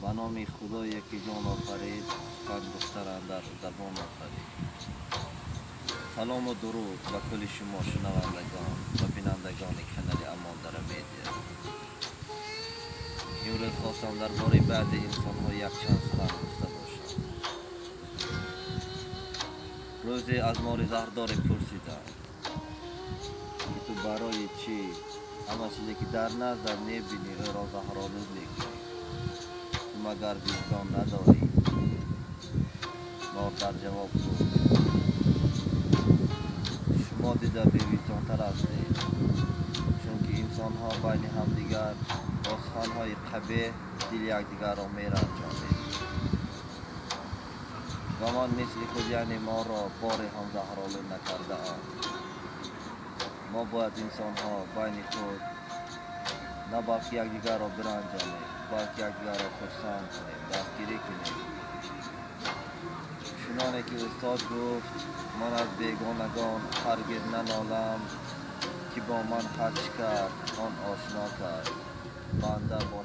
به نام خدایی که جان آفرید، سخن گفتن در زبان آفرید. سلام و درود به کل شما شنوندگان و بینندگان کانال امان در میدیا. امروز خواستم درباره بعض انسان ها یک چند سخن گفته باشم. روزی از مار زهرداری پرسیدند که تو برای چی همه چیزی که در نظر میبینی او را زهرآلود میکنی؟ تو مگر وجدان نداری؟ مار در جواب گفت شما دیده بی وجدان تر هستید، چون که انسان ها بین همدیگر با سخن های قبیح دل یکدیگر را میرنجانید و من مثل خود یعنی ما را بار هم زهرآلود نکرده ام. ما باید انسان ها بین خود نه بلکه یکدیگر را برنجانیم، بلکه یکدیگر را خرسند کنیم، دستگیری کنیم. چنانه که استاد گفت من از بیگانگان هرگز ننالم، که با من هرچ کرد آن آشنا کرد. بنده با